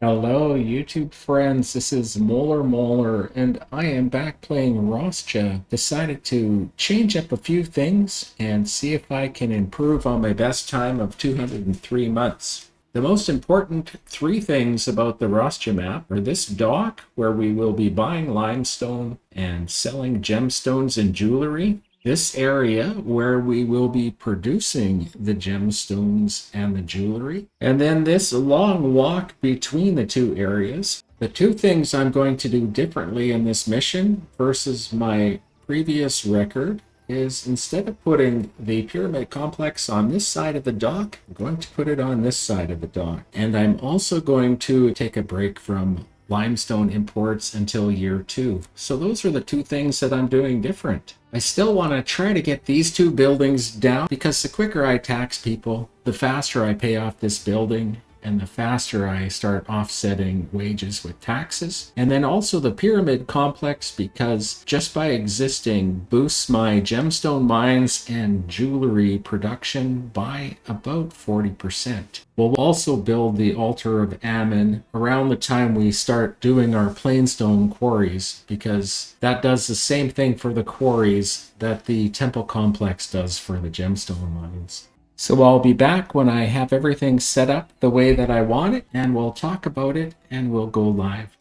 Hello, YouTube friends. This is Molar, and I am back playing Rostja. Decided to change up a few things and see if I can improve on my best time of 203 months. The most important three things about the Rostja map are this dock, where we will be buying limestone and selling gemstones and jewelry, this area where we will be producing the gemstones and the jewelry, and then this long walk between the two areas. The two things I'm going to do differently in this mission versus my previous record is instead of putting the pyramid complex on this side of the dock, I'm going to put it on this side of the dock. And I'm also going to take a break from limestone imports until year 2. So those are the two things that I'm doing different. I still want to try to get these two buildings down because the quicker I tax people, the faster I pay off this building and the faster I start offsetting wages with taxes. And then also the pyramid complex, because just by existing boosts my gemstone mines and jewelry production by about 40%. We'll also build the altar of Ammon around the time we start doing our plainstone quarries, because that does the same thing for the quarries that the temple complex does for the gemstone mines. So I'll be back when I have everything set up the way that I want it, and we'll talk about it and we'll go live.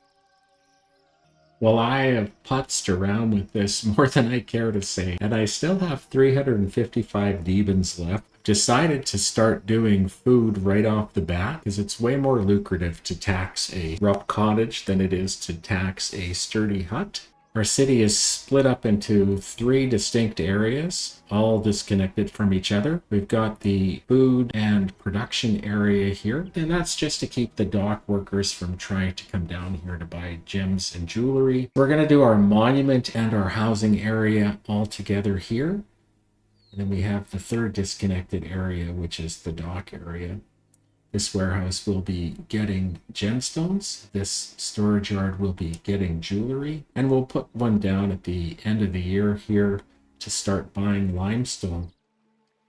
Well, I have putzed around with this more than I care to say, and I still have 355 demons left. Decided to start doing food right off the bat because it's way more lucrative to tax a rough cottage than it is to tax a sturdy hut. Our city is split up into 3 distinct areas, all disconnected from each other. We've got the food and production area here, and that's just to keep the dock workers from trying to come down here to buy gems and jewelry. We're going to do our monument and our housing area all together here. And then we have the third disconnected area, which is the dock area. This warehouse will be getting gemstones. This storage yard will be getting jewelry. And we'll put one down at the end of the year here to start buying limestone.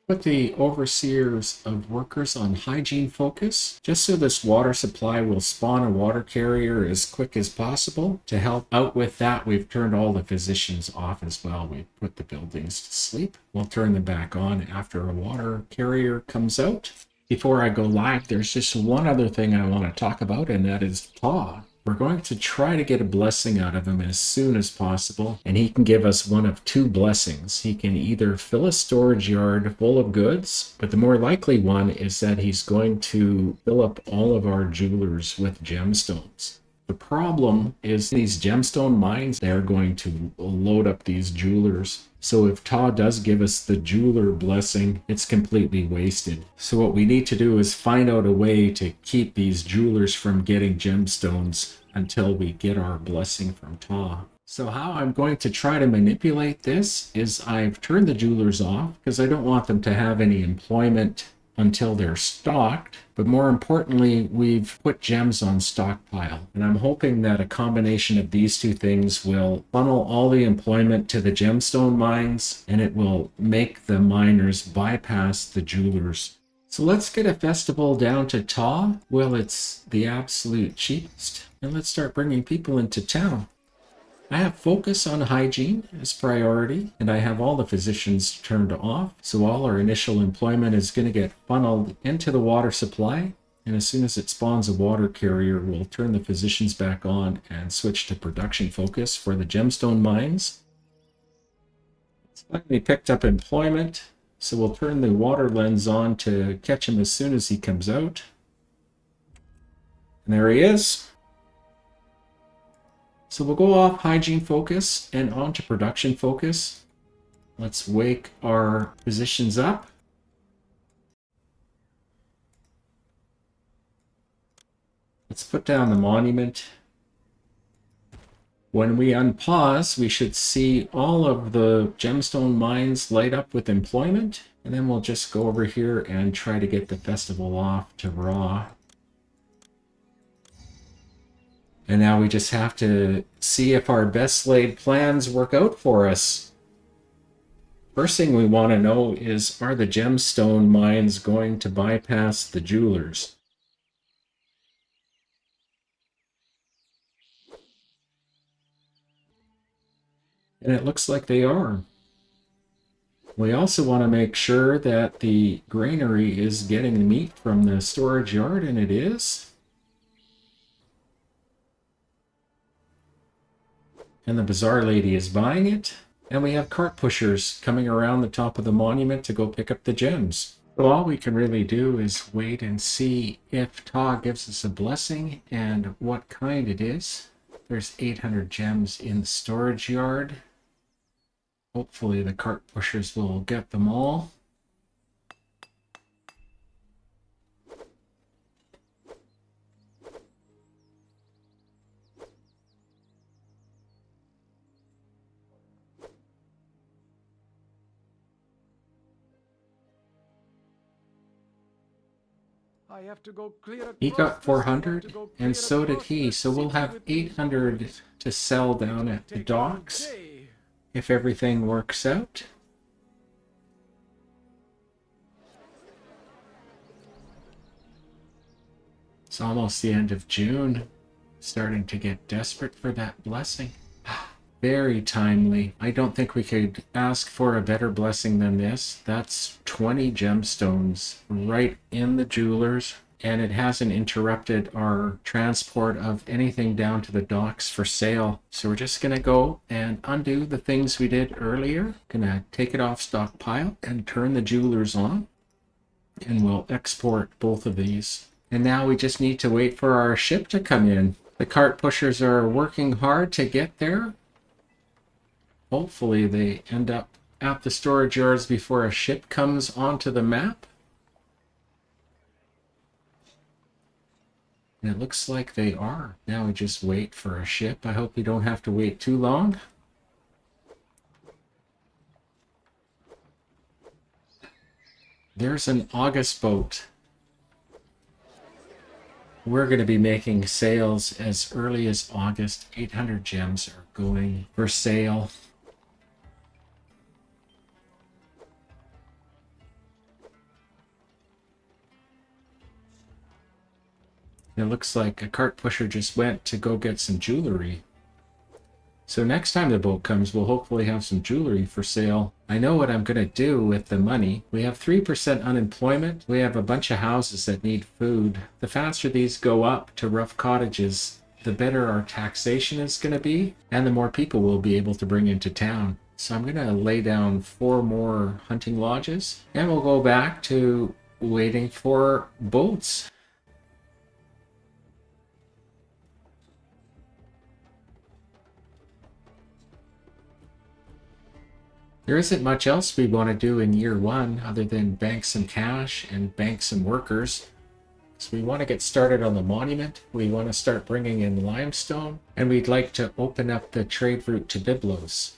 Put the overseers of workers on hygiene focus, just so this water supply will spawn a water carrier as quick as possible. To help out with that, we've turned all the physicians off as well. We've put the buildings to sleep. We'll turn them back on after a water carrier comes out. Before I go live, there's just one other thing I want to talk about, and that is Ptah. We're going to try to get a blessing out of him as soon as possible, and he can give us one of two blessings. He can either fill a storage yard full of goods, but the more likely one is that he's going to fill up all of our jewelers with gemstones. The problem is these gemstone mines, they're going to load up these jewelers. So if Ptah does give us the jeweler blessing, it's completely wasted. So what we need to do is find out a way to keep these jewelers from getting gemstones until we get our blessing from Ptah. So how I'm going to try to manipulate this is I've turned the jewelers off because I don't want them to have any employment until they're stocked. But more importantly, we've put gems on stockpile. And I'm hoping that a combination of these two things will funnel all the employment to the gemstone mines, and it will make the miners bypass the jewelers. So let's get a festival down to Ptah. Well, it's the absolute cheapest. And let's start bringing people into town. I have focus on hygiene as priority, and I have all the physicians turned off. So all our initial employment is going to get funneled into the water supply. And as soon as it spawns a water carrier, we'll turn the physicians back on and switch to production focus for the gemstone mines. It's finally picked up employment. So we'll turn the water lens on to catch him as soon as he comes out. And there he is. So we'll go off hygiene focus and on to production focus. Let's wake our physicians up. Let's put down the monument. When we unpause, we should see all of the gemstone mines light up with employment. And then we'll just go over here and try to get the festival off to raw. And now we just have to see if our best laid plans work out for us. First thing we want to know is, are the gemstone mines going to bypass the jewelers? And it looks like they are. We also want to make sure that the granary is getting the meat from the storage yard, and it is. And the bazaar lady is buying it. And we have cart pushers coming around the top of the monument to go pick up the gems. So all we can really do is wait and see if Ptah gives us a blessing and what kind it is. There's 800 gems in the storage yard. Hopefully the cart pushers will get them all. I have to go clear He got across 400, and so did he. So we'll have 800 to sell down at the docks if everything works out. It's almost the end of June. Starting to get desperate for that blessing. Very timely. I don't think we could ask for a better blessing than this. That's 20 gemstones right in the jewelers, and it hasn't interrupted our transport of anything down to the docks for sale. So we're just going to go and undo the things we did earlier. Going to take it off stockpile and turn the jewelers on, and we'll export both of these. And now we just need to wait for our ship to come in. The cart pushers are working hard to get there. Hopefully they end up at the storage yards before a ship comes onto the map. And it looks like they are. Now we just wait for a ship. I hope we don't have to wait too long. There's an August boat. We're going to be making sales as early as August. 800 gems are going for sale. It looks like a cart pusher just went to go get some jewelry. So next time the boat comes, we'll hopefully have some jewelry for sale. I know what I'm going to do with the money. We have 3% unemployment. We have a bunch of houses that need food. The faster these go up to rough cottages, the better our taxation is going to be, and the more people we'll be able to bring into town. So I'm going to lay down 4 more hunting lodges, and we'll go back to waiting for boats. There isn't much else we want to do in year 1 other than bank some cash and bank some workers. So we want to get started on the monument. We want to start bringing in limestone, and we'd like to open up the trade route to Byblos.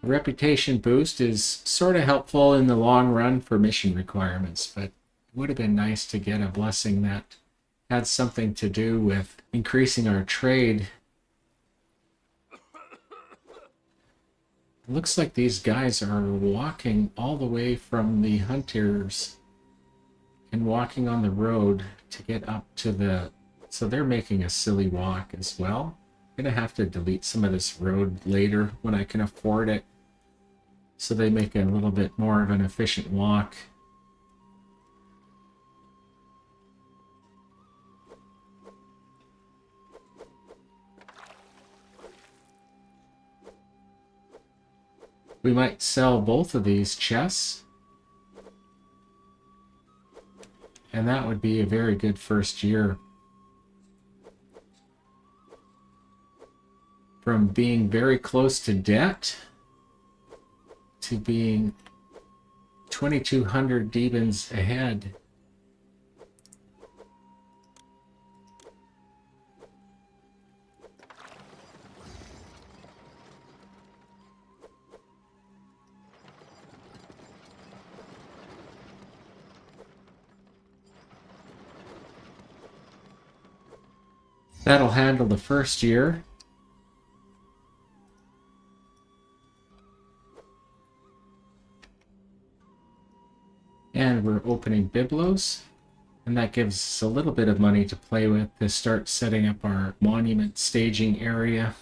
A reputation boost is sort of helpful in the long run for mission requirements, but it would have been nice to get a blessing that had something to do with increasing our trade. It looks like these guys are walking all the way from the hunters and walking on the road to get up to the... So they're making a silly walk as well. I'm going to have to delete some of this road later when I can afford it, so they make a little bit more of an efficient walk. We might sell both of these chests, and that would be a very good first year. From being very close to debt to being 2,200 demons ahead. That'll handle the first year. And we're opening Byblos, and that gives us a little bit of money to play with to start setting up our monument staging area.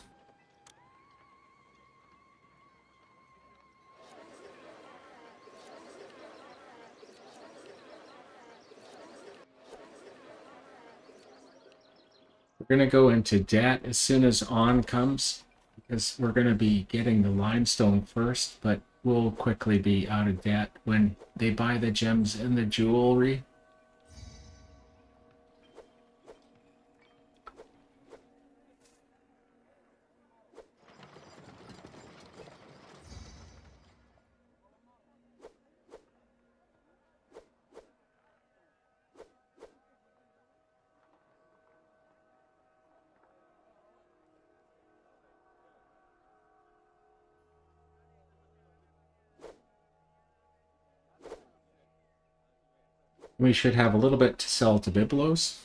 We're going to go into debt as soon as on comes because we're going to be getting the limestone first, but we'll quickly be out of debt when they buy the gems and the jewelry. We should have a little bit to sell to Biblos.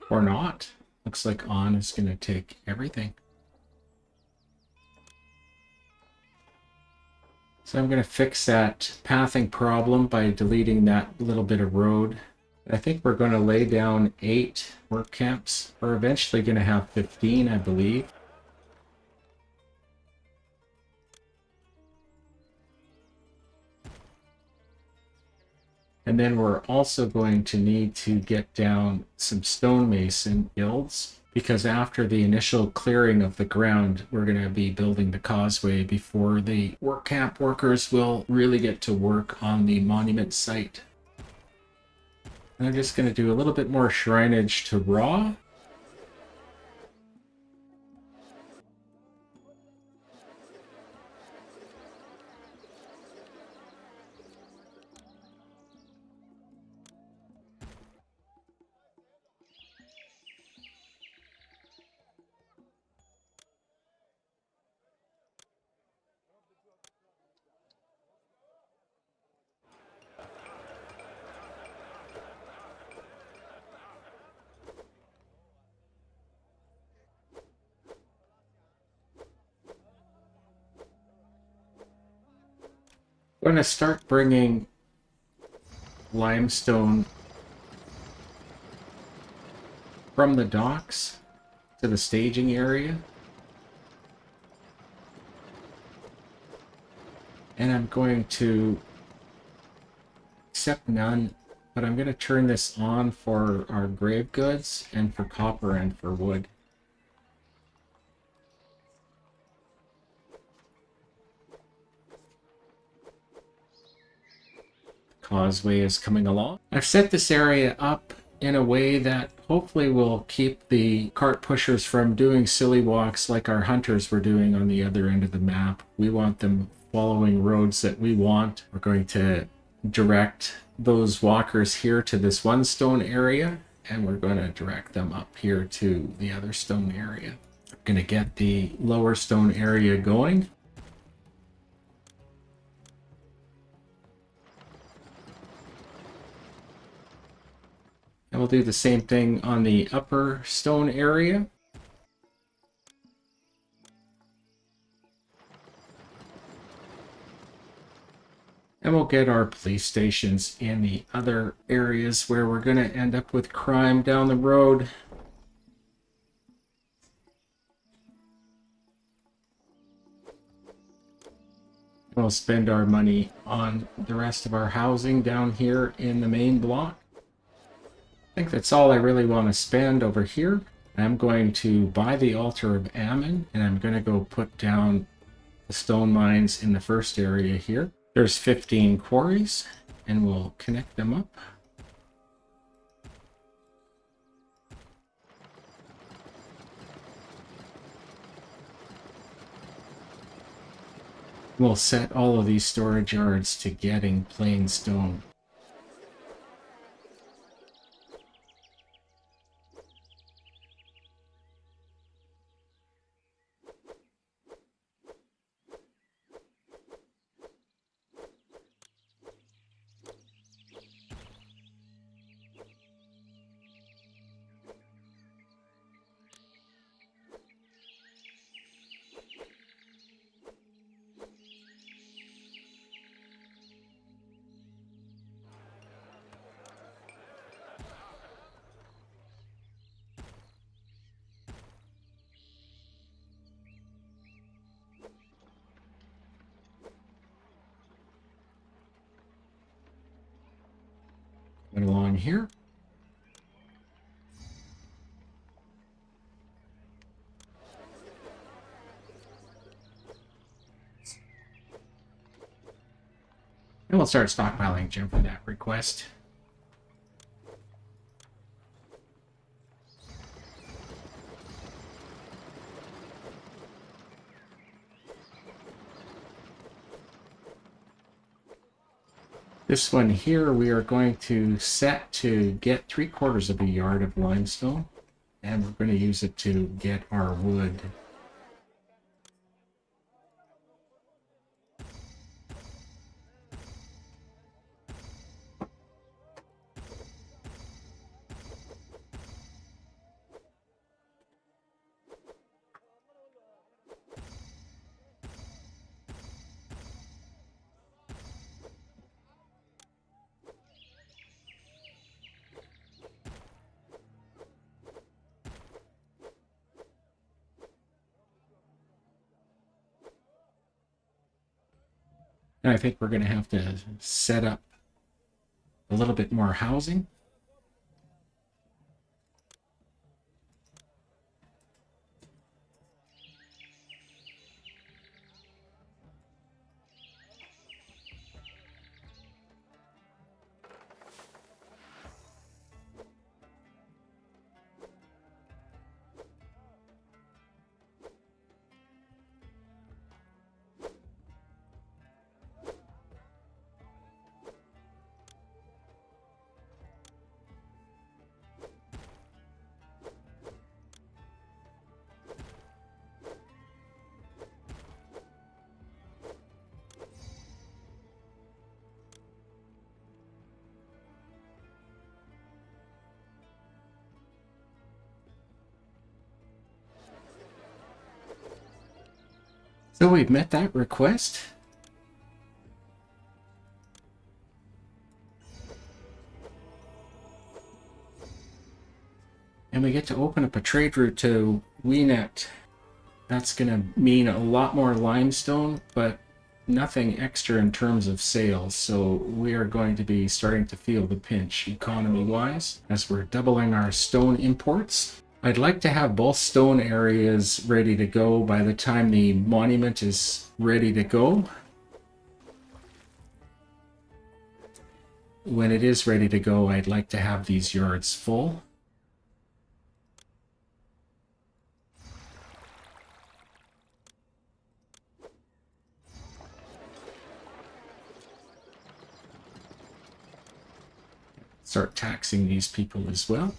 Or not. Looks like On is going to take everything. So I'm going to fix that pathing problem by deleting that little bit of road. I think we're going to lay down 8 work camps. We're eventually going to have 15, I believe. And then we're also going to need to get down some stonemason guilds, because after the initial clearing of the ground, we're going to be building the causeway before the work camp workers will really get to work on the monument site. And I'm just going to do a little bit more shrineage to Ra. I'm going to start bringing limestone from the docks to the staging area. And I'm going to accept none, but I'm going to turn this on for our grave goods and for copper and for wood. Causeway is coming along. I've set this area up in a way that hopefully will keep the cart pushers from doing silly walks like our hunters were doing on the other end of the map. We want them following roads that we want. We're going to direct those walkers here to this one stone area, and we're going to direct them up here to the other stone area. I'm going to get the lower stone area going. And we'll do the same thing on the upper stone area. And we'll get our police stations in the other areas where we're going to end up with crime down the road. We'll spend our money on the rest of our housing down here in the main block. I think that's all I really want to spend over here. I'm going to buy the Altar of Ammon, and I'm going to go put down the stone mines in the first area here. There's 15 quarries, and we'll connect them up. We'll set all of these storage yards to getting plain stone. along here. And we'll start stockpiling Jim for that request. This one here we are going to set to get 3/4 of a yard of limestone, and we're going to use it to get our wood. And I think we're going to have to set up a little bit more housing. So we've met that request. And we get to open up a trade route to Weenet. That's going to mean a lot more limestone, but nothing extra in terms of sales. So we are going to be starting to feel the pinch economy-wise as we're doubling our stone imports. I'd like to have both stone areas ready to go by the time the monument is ready to go. When it is ready to go, I'd like to have these yards full. Start taxing these people as well.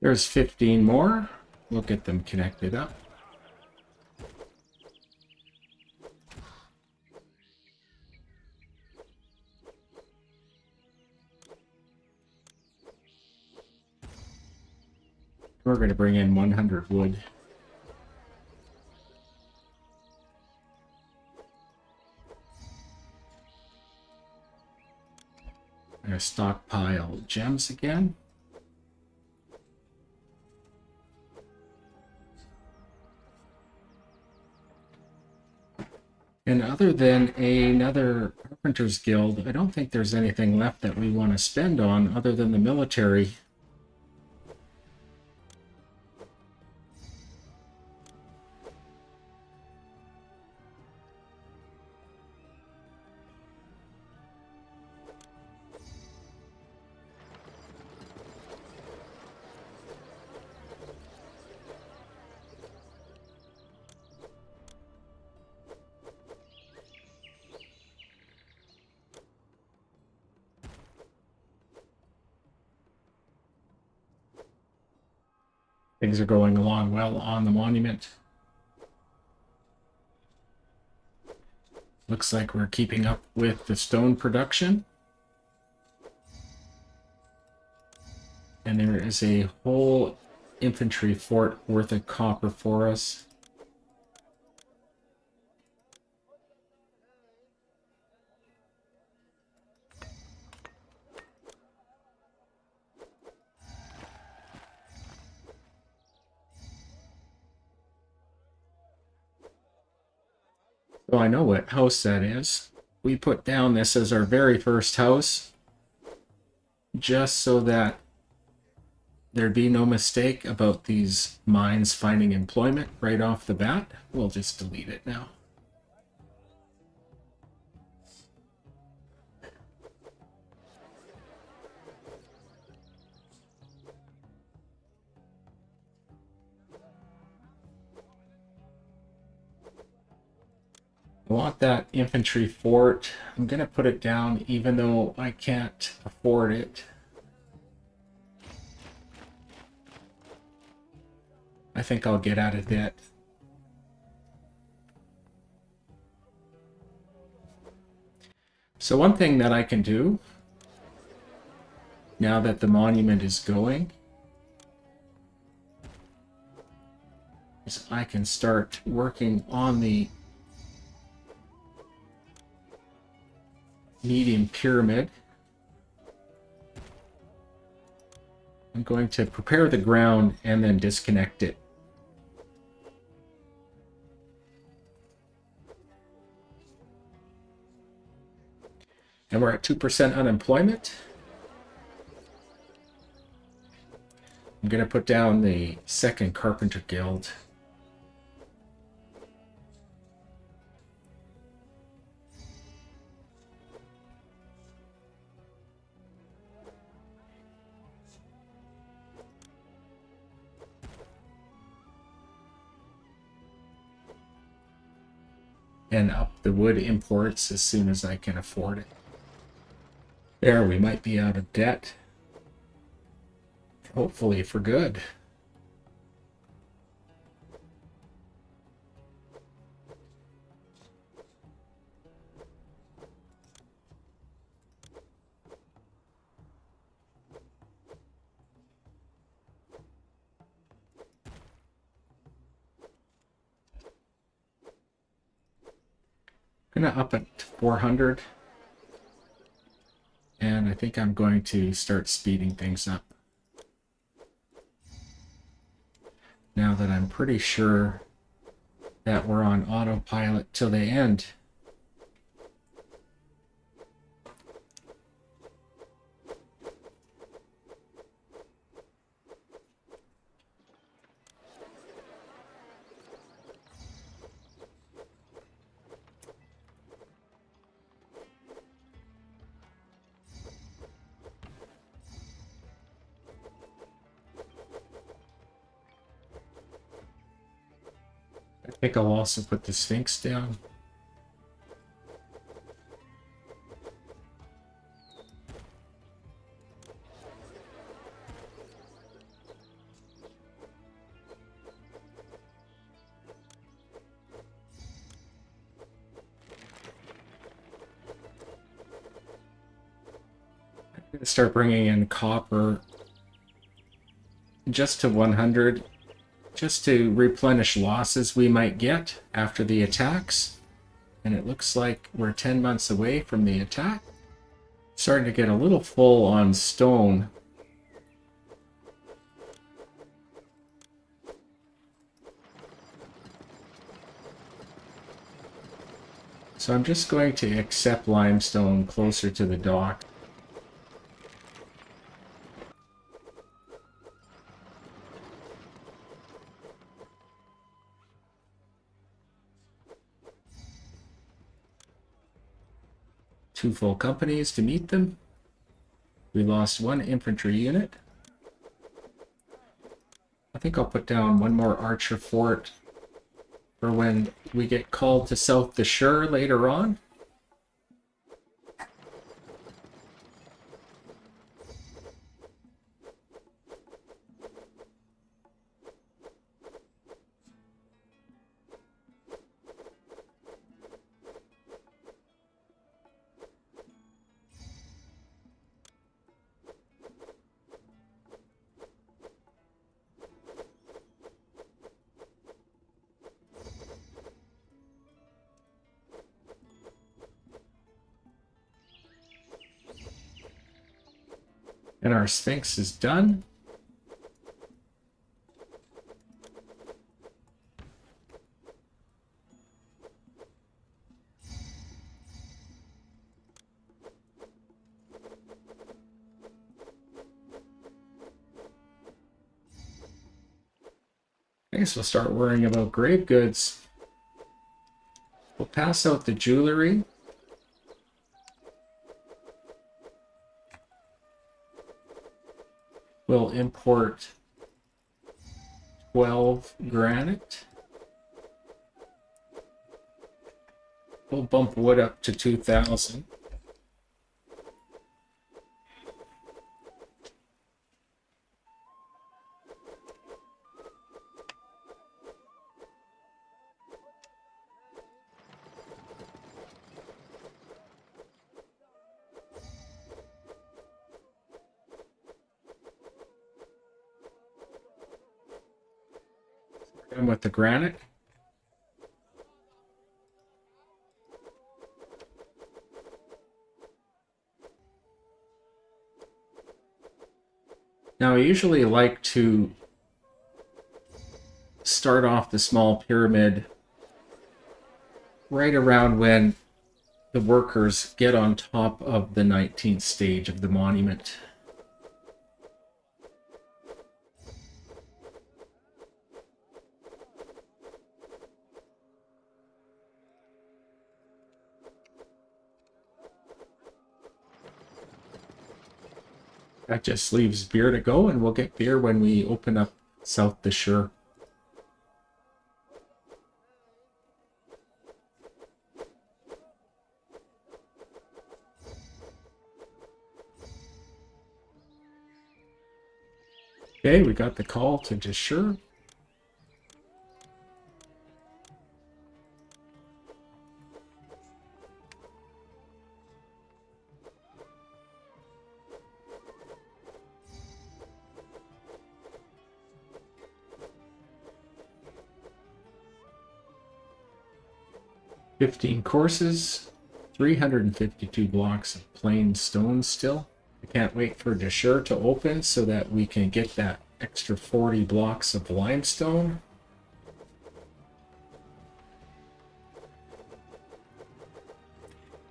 There's 15 more. We'll get them connected up. We're going to bring in 100 wood. Gonna stockpile gems again. And other than another Carpenter's Guild, I don't think there's anything left that we want to spend on other than the military. Things are going along well on the monument. Looks like we're keeping up with the stone production. And there is a whole infantry fort worth of copper for us. So I know what house that is. We put down this as our very first house, just so that there'd be no mistake about these mines finding employment right off the bat. We'll just delete it now. I want that infantry fort. I'm going to put it down even though I can't afford it. I think I'll get out of debt. So one thing that I can do, now that the monument is going, is I can start working on the medium pyramid. I'm going to prepare the ground and then disconnect it. And we're at 2% unemployment. I'm going to put down the second Carpenter Guild. And up the wood imports as soon as I can afford it. There, we might be out of debt. Hopefully for good. I'm gonna up it to 400. And I think I'm going to start speeding things up. Now that I'm pretty sure that we're on autopilot till the end. I think I'll also put the Sphinx down. I'm going to start bringing in copper just to 100. Just to replenish losses we might get after the attacks. And it looks like we're 10 months away from the attack. Starting to get a little full on stone. So I'm just going to accept limestone closer to the dock. Two full companies to meet them. We lost one infantry unit. I think I'll put down one more archer fort for when we get called to South the Shore later on. And our Sphinx is done. I guess we'll start worrying about grave goods. We'll pass out the jewelry. We'll import 12 granite. We'll bump wood up to 2,000. And with the granite. Now I usually like to start off the small pyramid right around when the workers get on top of the 19th stage of the monument. That just leaves beer to go, and we'll get beer when we open up South the Shore. Okay, we got the call to Deshur. $15 courses, 352 blocks of plain stone still. I can't wait for Deshur to open so that we can get that extra 40 blocks of limestone.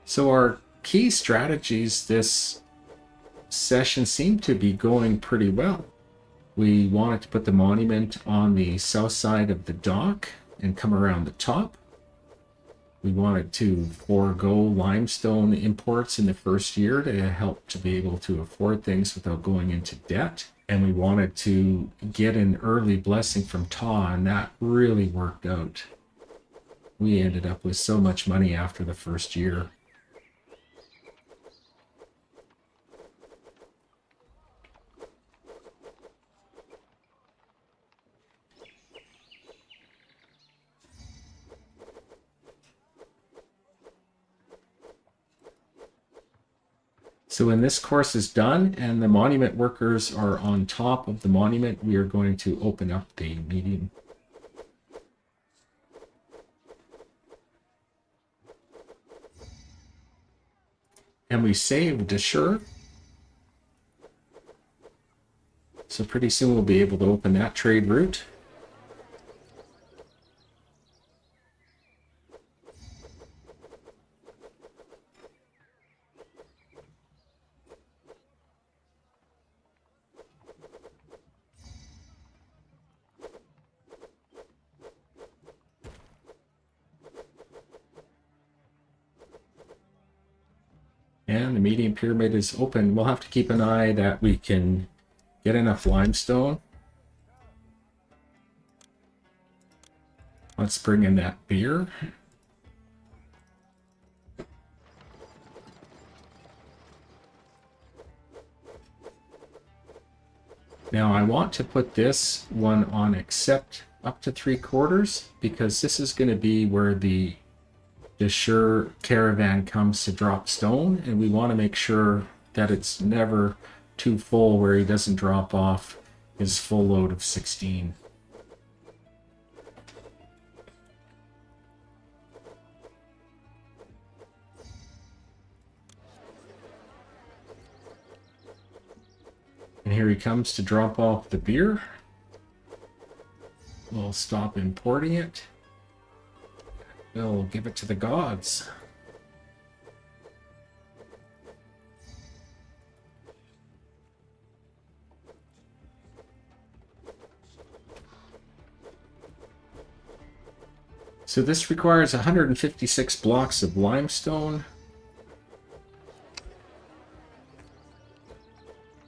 So our key strategies this session seem to be going pretty well. We wanted to put the monument on the south side of the dock and come around the top. We wanted to forego limestone imports in the first year to help to be able to afford things without going into debt. And we wanted to get an early blessing from Ptah, and that really worked out. We ended up with so much money after the first year. So when this course is done and the monument workers are on top of the monument, we are going to open up the meeting. And we saved Assure. So pretty soon we'll be able to open that trade route. And the medium pyramid is open. We'll have to keep an eye that we can get enough limestone. Let's bring in that beer. Now I want to put this one on accept up to 3/4 because this is going to be where the Sure caravan comes to drop stone, and we want to make sure that it's never too full where he doesn't drop off his full load of 16. And here he comes to drop off the beer. We'll stop importing it. We'll give it to the gods. So this requires 156 blocks of limestone.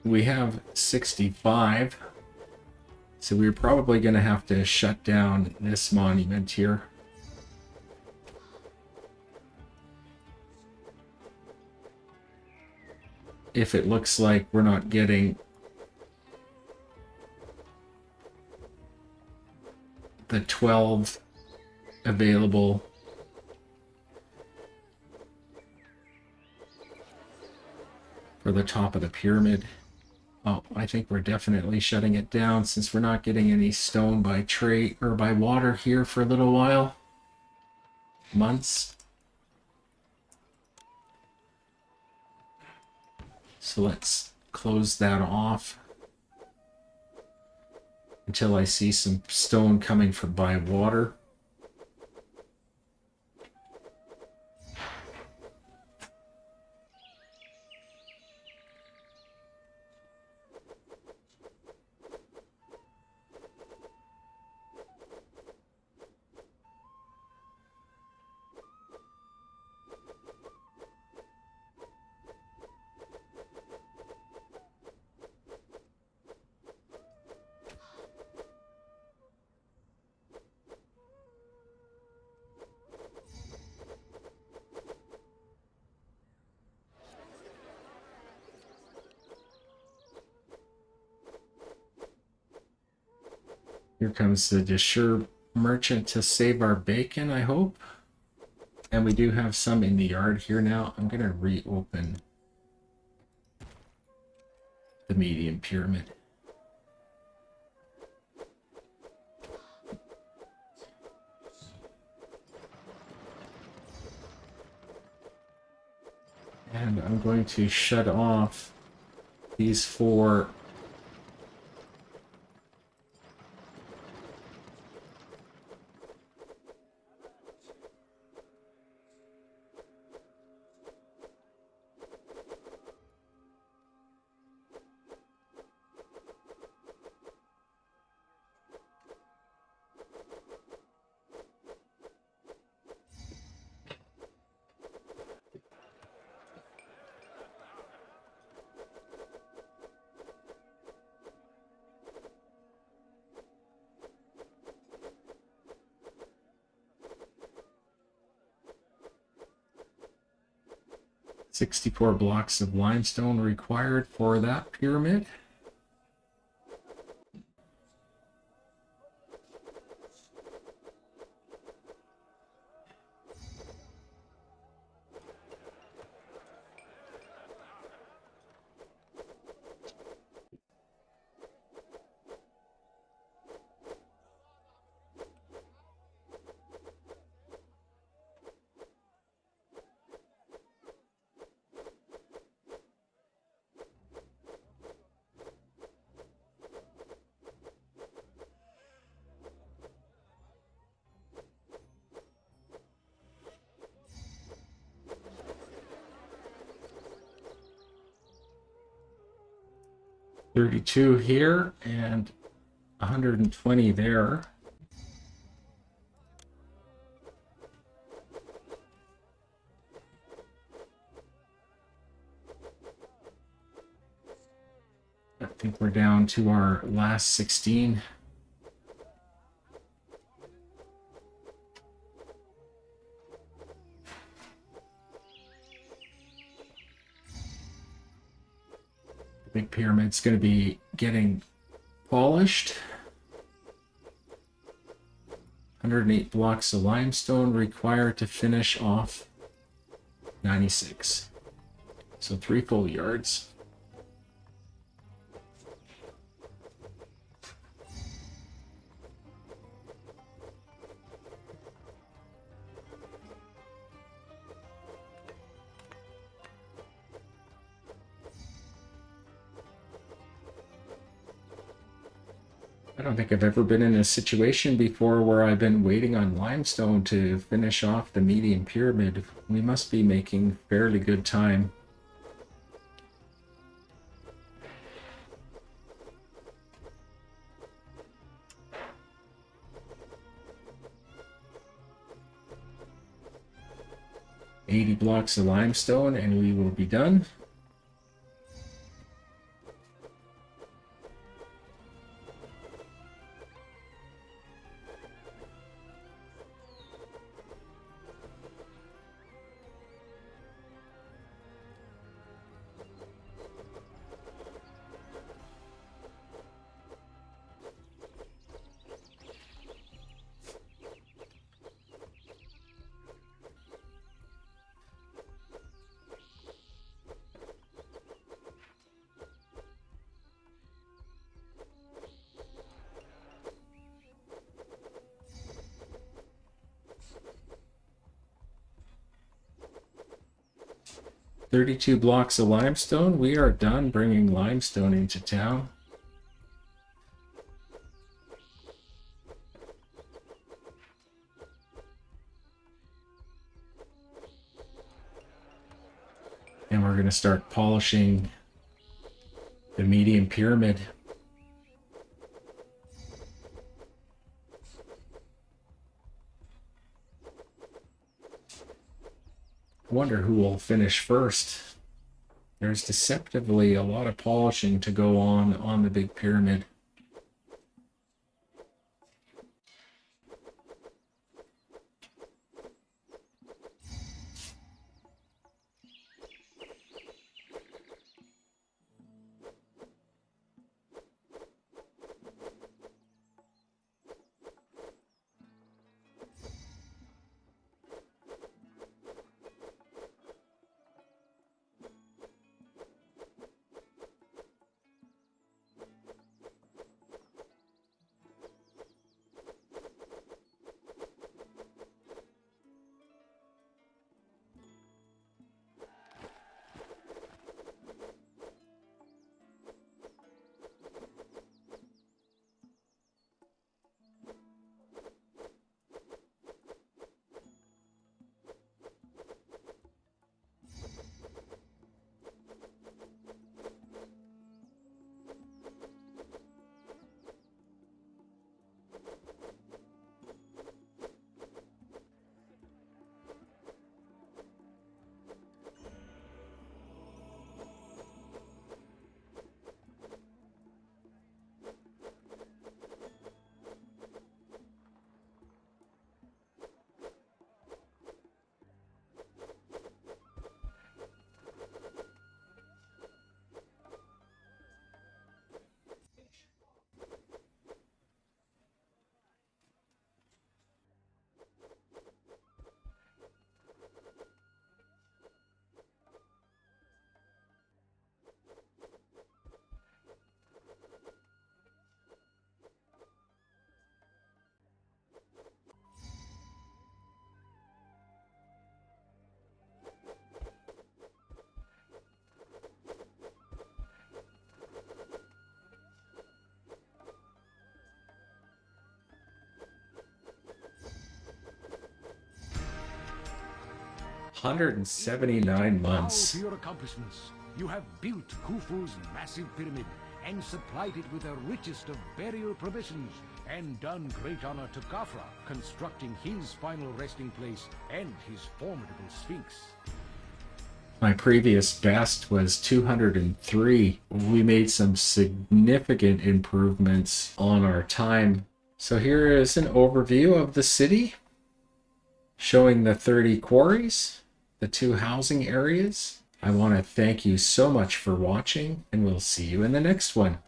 We have 65. So we're probably going to have to shut down this monument here. If it looks like we're not getting the 12 available for the top of the pyramid. Oh, I think we're definitely shutting it down since we're not getting any stone by trade or by water here for a little while. Months. So let's close that off until I see some stone coming from by water. Here comes the Deshur merchant to save our bacon, I hope. And we do have some in the yard here now. I'm going to reopen the medium pyramid. And I'm going to shut off these 4 64 blocks of limestone required for that pyramid. 32 here and 120 there. I think we're down to our last 16. The big pyramid's going to be getting polished. 108 blocks of limestone required to finish off 96. So 3 full yards. I don't think I've ever been in a situation before where I've been waiting on limestone to finish off the median pyramid. We must be making fairly good time. $80 blocks of limestone and we will be done. $32 blocks of limestone. We are done bringing limestone into town. And we're going to start polishing the median pyramid. I wonder who will finish first. There's deceptively a lot of polishing to go on the big pyramid. $179 Bow months. to your accomplishments. You have built Khufu's massive pyramid and supplied it with the richest of burial provisions, and done great honor to Khafra, constructing his final resting place and his formidable sphinx. My previous best was 203. We made some significant improvements on our time. So here is an overview of the city, showing the 30 quarries, the 2 housing areas. I want to thank you so much for watching, and we'll see you in the next one.